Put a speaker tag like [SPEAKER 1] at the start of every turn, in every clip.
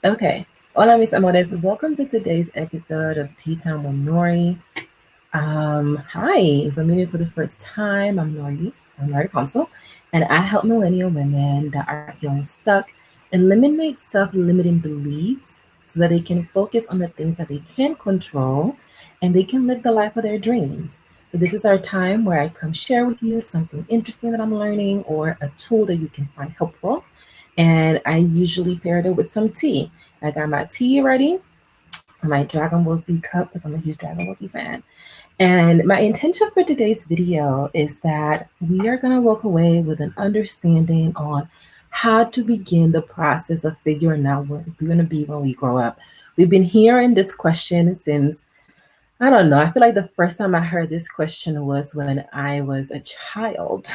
[SPEAKER 1] Okay. Hola, mis amores. Welcome to today's episode of Tea Time with Nori. Hi. If I'm meeting for the first time, I'm Nori. I'm Nori Consul, and I help millennial women that are feeling stuck eliminate self-limiting beliefs so that they can focus on the things that they can control and they can live the life of their dreams. So this is our time where I come share with you something interesting that I'm learning or a tool that you can find helpful. And I usually pair it with some tea. I got my tea ready, my Dragon Ball Z cup because I'm a huge Dragon Ball Z fan. And my intention for today's video is that we are going to walk away with an understanding on how to begin the process of figuring out what we're going to be when we grow up. We've been hearing this question since, I don't know, I feel like the first time I heard this question was when I was a child.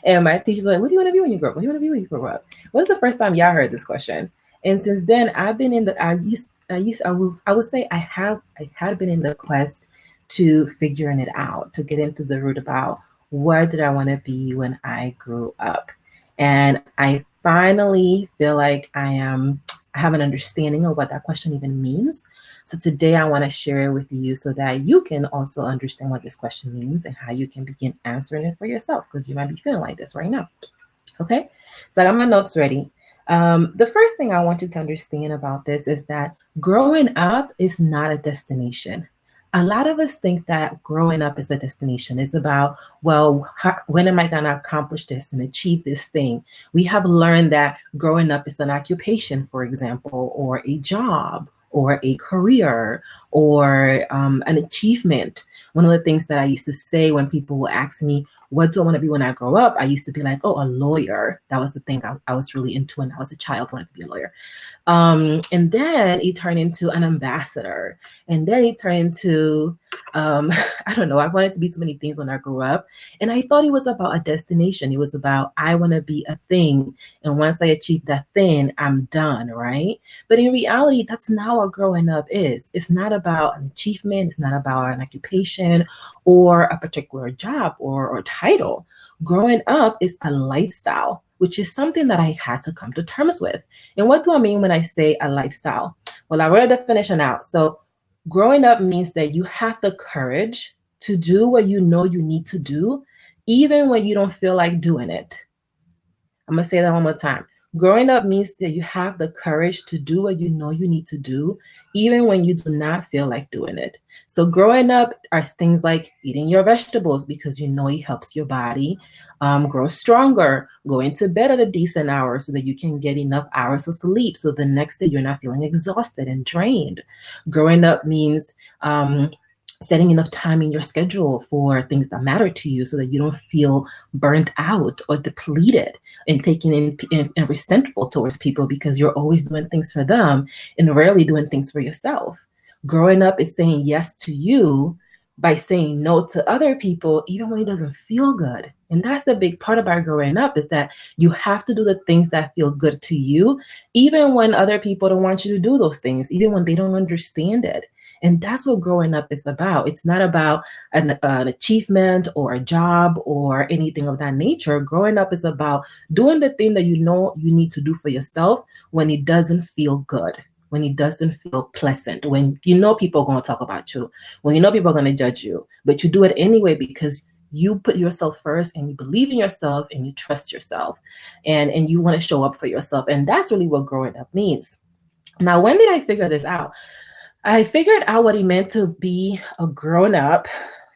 [SPEAKER 1] And my teacher's like, what do you want to be when you grow up? What do you want to be when you grow up? What's the first time y'all heard this question? And since then, I've been in the, I would say I had been in the quest to figuring it out, to get into the root about where did I want to be when I grew up. And I finally feel like I have an understanding of what that question even means. So today I want to share it with you so that you can also understand what this question means and how you can begin answering it for yourself because you might be feeling like this right now. Okay, so I got my notes ready. The first thing I want you to understand about this is that growing up is not a destination. A lot of us think that growing up is a destination. It's about, well, when am I going to accomplish this and achieve this thing? We have learned that growing up is an occupation, for example, or a job or a career or an achievement. One of the things that I used to say when people would ask me, what do I want to be when I grow up? I used to be like, oh, a lawyer. That was the thing I was really into when I was a child, wanted to be a lawyer. And then it turned into an ambassador. And then it turned into, I don't know, I wanted to be so many things when I grew up. And I thought it was about a destination. It was about, I want to be a thing. And once I achieve that thing, I'm done, right? But in reality, that's not what growing up is. It's not about an achievement. It's not about an occupation or a particular job or title. Growing up is a lifestyle, which is something that I had to come to terms with. And what do I mean when I say a lifestyle? Well, I wrote a definition out. So growing up means that you have the courage to do what you know you need to do, even when you don't feel like doing it. I'm going to say that one more time. Growing up means that you have the courage to do what you know you need to do, even when you do not feel like doing it. So growing up are things like eating your vegetables because you know it helps your body grow stronger, going to bed at a decent hour so that you can get enough hours of sleep so the next day you're not feeling exhausted and drained. Growing up means setting enough time in your schedule for things that matter to you so that you don't feel burnt out or depleted and taking and resentful towards people because you're always doing things for them and rarely doing things for yourself. Growing up is saying yes to you by saying no to other people, even when it doesn't feel good. And that's the big part about growing up is that you have to do the things that feel good to you, even when other people don't want you to do those things, even when they don't understand it. And that's what growing up is about. It's not about an achievement or a job or anything of that nature. Growing up is about doing the thing that you know you need to do for yourself when it doesn't feel good, when it doesn't feel pleasant, when you know people are going to talk about you, when you know people are going to judge you, but you do it anyway because you put yourself first and you believe in yourself and you trust yourself and you want to show up for yourself. And that's really what growing up means. Now, when did I figure this out? I figured out what it meant to be a grown up.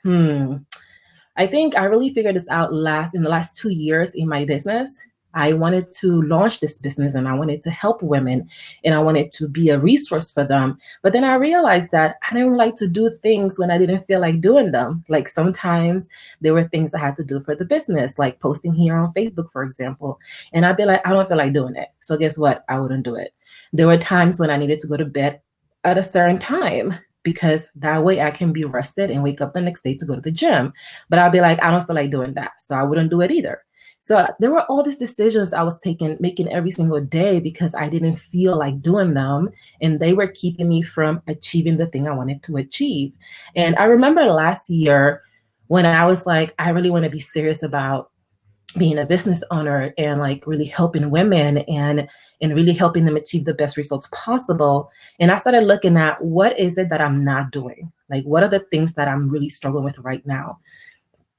[SPEAKER 1] I think I really figured this out in the last 2 years in my business. I wanted to launch this business and I wanted to help women and I wanted to be a resource for them. But then I realized that I didn't like to do things when I didn't feel like doing them. Like sometimes there were things I had to do for the business, like posting here on Facebook, for example. And I'd be like, I don't feel like doing it. So guess what? I wouldn't do it. There were times when I needed to go to bed at a certain time because that way I can be rested and wake up the next day to go to the gym. But I'll be like, I don't feel like doing that. So I wouldn't do it either. So there were all these decisions I was making every single day because I didn't feel like doing them. And they were keeping me from achieving the thing I wanted to achieve. And I remember last year when I was like, I really want to be serious about being a business owner and like really helping women and really helping them achieve the best results possible. And I started looking at what is it that I'm not doing? Like, what are the things that I'm really struggling with right now?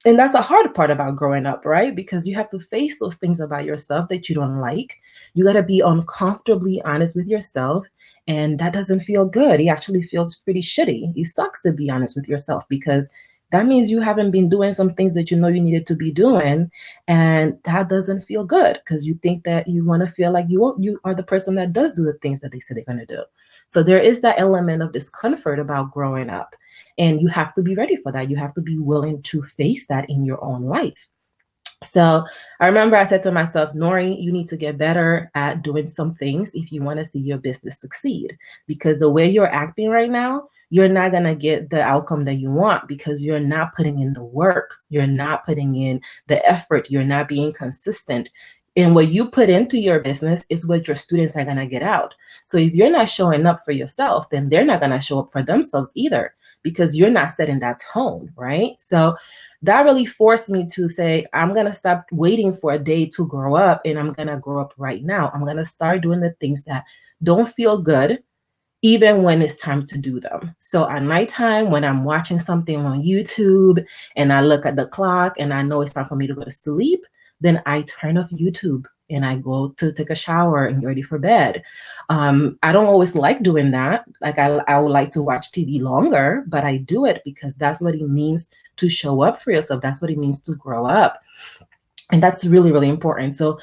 [SPEAKER 1] And that's the hard part about growing up, right? Because you have to face those things about yourself that you don't like. You got to be uncomfortably honest with yourself. And that doesn't feel good. It actually feels pretty shitty. It sucks to be honest with yourself because that means you haven't been doing some things that you know you needed to be doing. And that doesn't feel good because you think that you want to feel like you are the person that does do the things that they say they're going to do. So there is that element of discomfort about growing up. And you have to be ready for that. You have to be willing to face that in your own life. So I remember I said to myself, Nori, you need to get better at doing some things if you want to see your business succeed. Because the way you're acting right now, you're not going to get the outcome that you want because you're not putting in the work. You're not putting in the effort. You're not being consistent. And what you put into your business is what your students are going to get out. So if you're not showing up for yourself, then they're not going to show up for themselves either because you're not setting that tone, right? So that really forced me to say, I'm going to stop waiting for a day to grow up and I'm going to grow up right now. I'm going to start doing the things that don't feel good, even when it's time to do them. So at nighttime, when I'm watching something on YouTube and I look at the clock and I know it's time for me to go to sleep, then I turn off YouTube and I go to take a shower and get ready for bed. I don't always like doing that. Like I would like to watch TV longer, but I do it because that's what it means to show up for yourself. That's what it means to grow up. And that's really, really important. So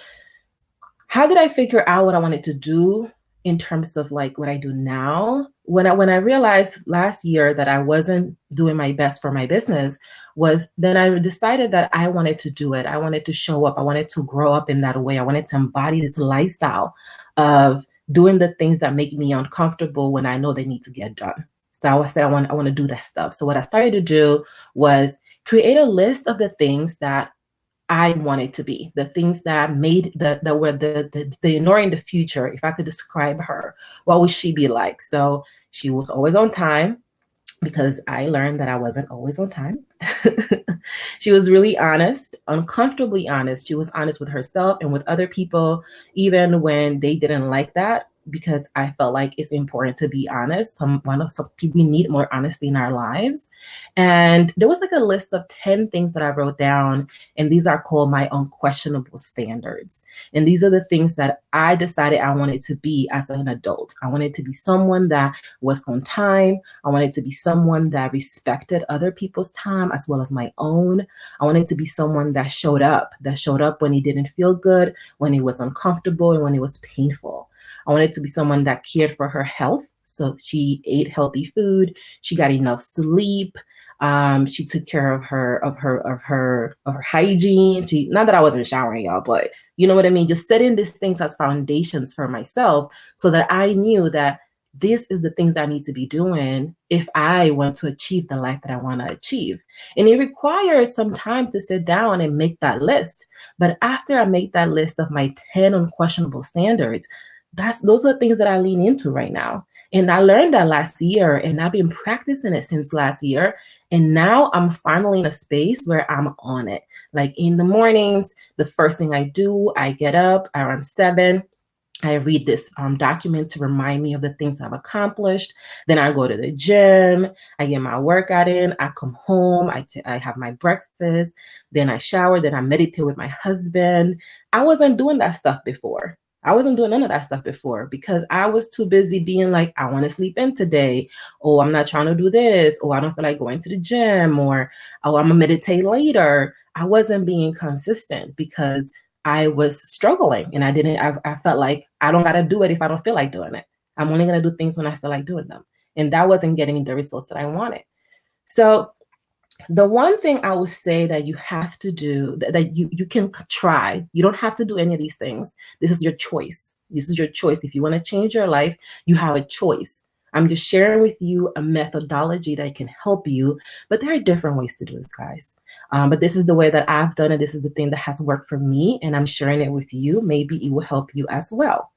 [SPEAKER 1] how did I figure out what I wanted to do in terms of like what I do now? When I realized last year that I wasn't doing my best for my business, was then I decided that I wanted to do it. I wanted to show up. I wanted to grow up in that way. I wanted to embody this lifestyle of doing the things that make me uncomfortable when I know they need to get done. So I said I want to do that stuff. So what I started to do was create a list of the things that I wanted to be, the things that made that were the Nori in the future. If I could describe her, what would she be like? So she was always on time because I learned that I wasn't always on time. She was really honest, uncomfortably honest. She was honest with herself and with other people, even when they didn't like that, because I felt like it's important to be honest. Some people, we need more honesty in our lives. And there was like a list of 10 things that I wrote down, and these are called my unquestionable standards. And these are the things that I decided I wanted to be as an adult. I wanted to be someone that was on time. I wanted to be someone that respected other people's time as well as my own. I wanted to be someone that showed up when it didn't feel good, when it was uncomfortable, and when it was painful. I wanted to be someone that cared for her health. So she ate healthy food. She got enough sleep. She took care of her hygiene. Not that I wasn't showering, y'all, but you know what I mean? Just setting these things as foundations for myself so that I knew that this is the things I need to be doing if I want to achieve the life that I want to achieve. And it requires some time to sit down and make that list. But after I make that list of my 10 unquestionable standards, those are things that I lean into right now. And I learned that last year, and I've been practicing it since last year. And now I'm finally in a space where I'm on it. Like in the mornings, the first thing I do, I get up around 7. I read this document to remind me of the things I've accomplished. Then I go to the gym. I get my workout in. I come home. I have my breakfast. Then I shower. Then I meditate with my husband. I wasn't doing that stuff before. I wasn't doing none of that stuff before because I was too busy being like, I want to sleep in today. Or I'm not trying to do this. Or I don't feel like going to the gym. Or, oh, I'm going to meditate later. I wasn't being consistent because I was struggling and I felt like I don't got to do it if I don't feel like doing it. I'm only going to do things when I feel like doing them. And that wasn't getting me the results that I wanted. So the one thing I would say that you have to do, that you can try, you don't have to do any of these things. This is your choice. This is your choice. If you want to change your life, you have a choice. I'm just sharing with you a methodology that can help you, but there are different ways to do this, guys. But this is the way that I've done it. This is the thing that has worked for me, and I'm sharing it with you. Maybe it will help you as well.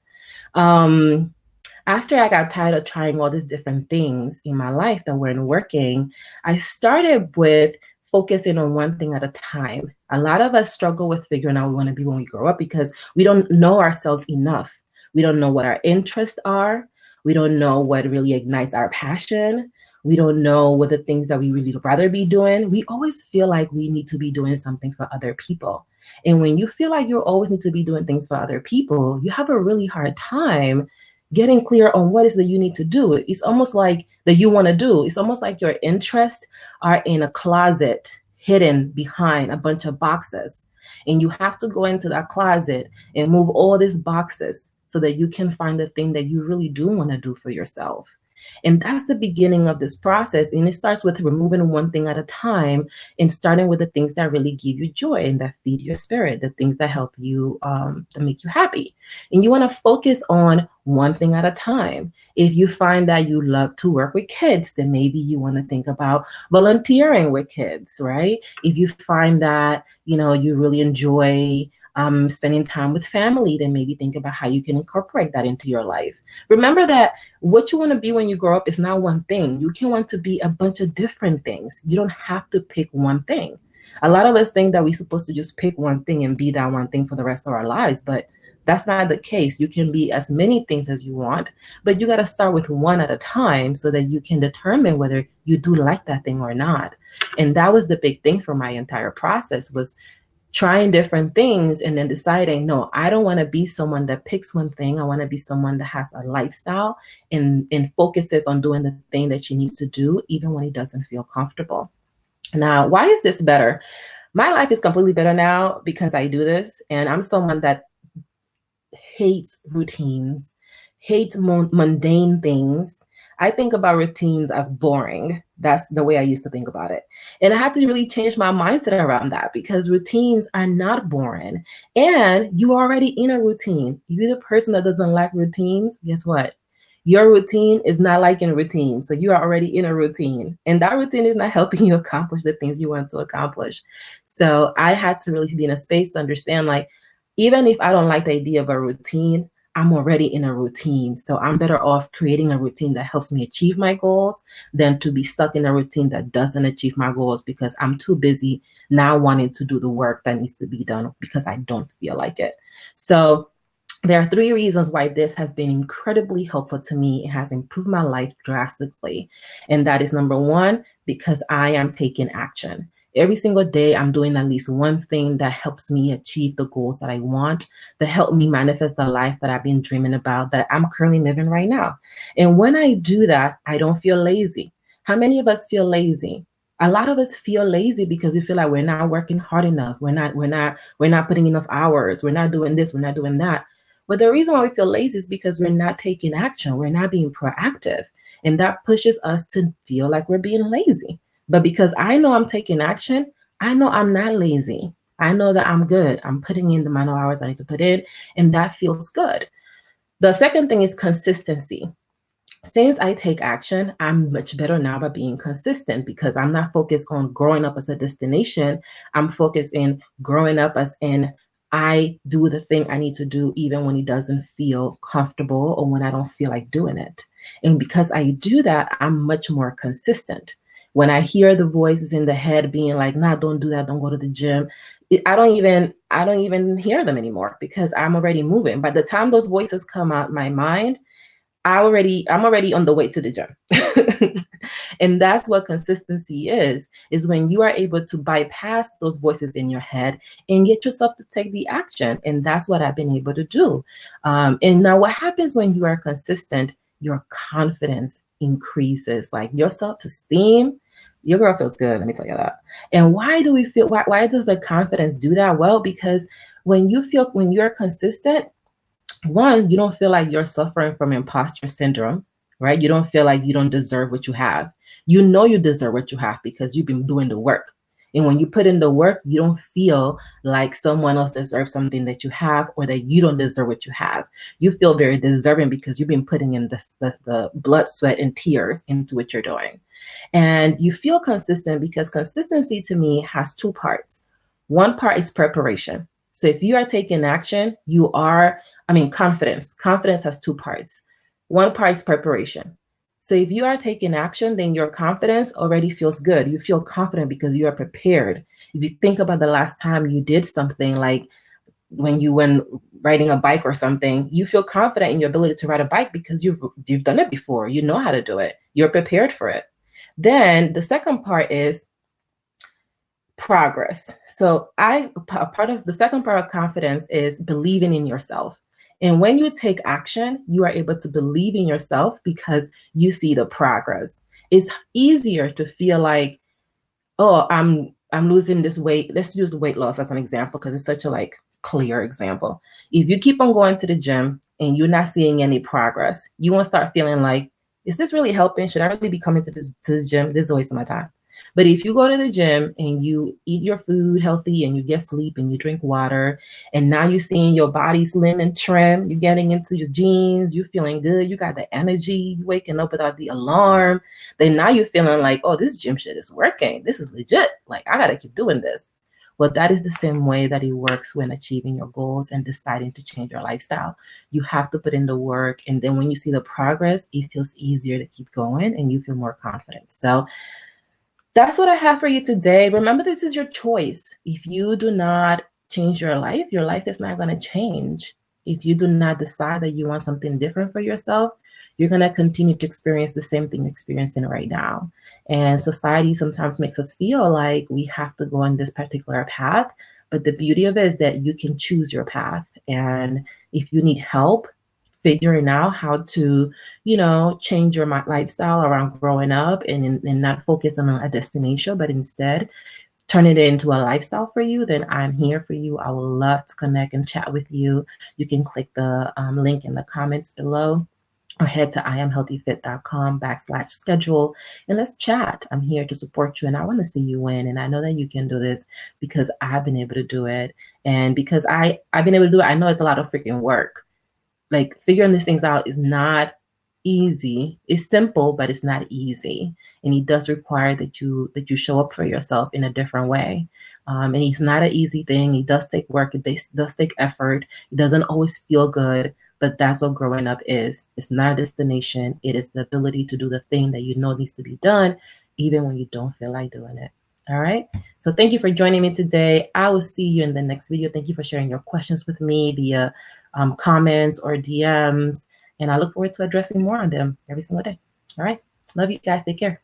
[SPEAKER 1] After I got tired of trying all these different things in my life that weren't working, I started with focusing on one thing at a time. A lot of us struggle with figuring out what we want to be when we grow up because we don't know ourselves enough. We don't know what our interests are. We don't know what really ignites our passion. We don't know what the things that we really rather be doing. We always feel like we need to be doing something for other people. And when you feel like you always need to be doing things for other people, you have a really hard time getting clear on what is that you need to do. It's almost like that you want to do. It's almost like your interests are in a closet hidden behind a bunch of boxes. And you have to go into that closet and move all these boxes so that you can find the thing that you really do want to do for yourself. And that's the beginning of this process. And it starts with removing one thing at a time and starting with the things that really give you joy and that feed your spirit, the things that help you, that make you happy. And you want to focus on one thing at a time. If you find that you love to work with kids, then maybe you want to think about volunteering with kids, right? If you find that, you really enjoy spending time with family, then maybe think about how you can incorporate that into your life. Remember that what you want to be when you grow up is not one thing. You can want to be a bunch of different things. You don't have to pick one thing. A lot of us think that we're supposed to just pick one thing and be that one thing for the rest of our lives, but that's not the case. You can be as many things as you want, but you got to start with one at a time so that you can determine whether you do like that thing or not. And that was the big thing for my entire process, was trying different things and then deciding, no, I don't want to be someone that picks one thing. I want to be someone that has a lifestyle and focuses on doing the thing that she needs to do, even when it doesn't feel comfortable. Now, why is this better? My life is completely better now because I do this, and I'm someone that hates routines, hates mundane things. I think about routines as boring. That's the way I used to think about it. And I had to really change my mindset around that because routines are not boring. And you're already in a routine. If you're the person that doesn't like routines, guess what? Your routine is not like a routine. So you are already in a routine. And that routine is not helping you accomplish the things you want to accomplish. So I had to really be in a space to understand, like, even if I don't like the idea of a routine, I'm already in a routine. So I'm better off creating a routine that helps me achieve my goals than to be stuck in a routine that doesn't achieve my goals because I'm too busy now wanting to do the work that needs to be done because I don't feel like it. So there are 3 reasons why this has been incredibly helpful to me. It has improved my life drastically. And that is, number 1, because I am taking action. Every single day, I'm doing at least one thing that helps me achieve the goals that I want, that help me manifest the life that I've been dreaming about, that I'm currently living right now. And when I do that, I don't feel lazy. How many of us feel lazy? A lot of us feel lazy because we feel like we're not working hard enough. We're not putting enough hours. We're not doing this. We're not doing that. But the reason why we feel lazy is because we're not taking action. We're not being proactive. And that pushes us to feel like we're being lazy. But because I know I'm taking action, I know I'm not lazy. I know that I'm good. I'm putting in the amount of hours I need to put in, and that feels good. The second thing is consistency. Since I take action, I'm much better now by being consistent because I'm not focused on growing up as a destination. I'm focused in growing up as in I do the thing I need to do even when it doesn't feel comfortable or when I don't feel like doing it. And because I do that, I'm much more consistent. When I hear the voices in the head being like, nah, don't do that, don't go to the gym, I don't even hear them anymore because I'm already moving. By the time those voices come out my mind, I'm already on the way to the gym. And that's what consistency is when you are able to bypass those voices in your head and get yourself to take the action. And that's what I've been able to do. And now what happens when you are consistent, your confidence increases, like your self-esteem. Your girl feels good, let me tell you that. And why do we feel, why does the confidence do that? Well, because when you're consistent, 1, you don't feel like you're suffering from imposter syndrome, right? You don't feel like you don't deserve what you have. You know you deserve what you have because you've been doing the work. And when you put in the work, you don't feel like someone else deserves something that you have or that you don't deserve what you have. You feel very deserving because you've been putting in the blood, sweat, and tears into what you're doing. And you feel consistent because consistency to me has 2 parts. One part is preparation. So if you are taking action, confidence. Confidence has 2 parts. One part is preparation. So if you are taking action, then your confidence already feels good. You feel confident because you are prepared. If you think about the last time you did something, like when you went riding a bike or something, you feel confident in your ability to ride a bike because you've done it before. You know how to do it. You're prepared for it. Then the second part is progress. So part of the second part of confidence is believing in yourself. And when you take action, you are able to believe in yourself because you see the progress. It's easier to feel like, oh, I'm losing this weight. Let's use the weight loss as an example because it's such a like clear example. If you keep on going to the gym and you're not seeing any progress, you won't start feeling like, is this really helping? Should I really be coming to this gym? This is a waste of my time. But if you go to the gym and you eat your food healthy and you get sleep and you drink water, and now you're seeing your body slim and trim, you're getting into your jeans, you're feeling good, you got the energy, you waking up without the alarm, then now you're feeling like, oh, this gym shit is working. This is legit. Like, I got to keep doing this. Well, that is the same way that it works when achieving your goals and deciding to change your lifestyle. You have to put in the work. And then when you see the progress, it feels easier to keep going and you feel more confident. So that's what I have for you today. Remember, this is your choice. If you do not change your life is not going to change. If you do not decide that you want something different for yourself, you're going to continue to experience the same thing you're experiencing right now. And society sometimes makes us feel like we have to go on this particular path. But the beauty of it is that you can choose your path. And if you need help figuring out how to, change your lifestyle around growing up and not focus on a destination, but instead turn it into a lifestyle for you, then I'm here for you. I would love to connect and chat with you. You can click the link in the comments below or head to iamhealthyfit.com/schedule and let's chat. I'm here to support you and I want to see you win. And I know that you can do this because I've been able to do it. And because I've been able to do it, I know it's a lot of freaking work. Like figuring these things out is not easy. It's simple, but it's not easy. And it does require that you show up for yourself in a different way. And it's not an easy thing. It does take work. It does take effort. It doesn't always feel good, but that's what growing up is. It's not a destination. It is the ability to do the thing that you know needs to be done, even when you don't feel like doing it. All right. So thank you for joining me today. I will see you in the next video. Thank you for sharing your questions with me via comments or DMs. And I look forward to addressing more on them every single day. All right. Love you guys. Take care.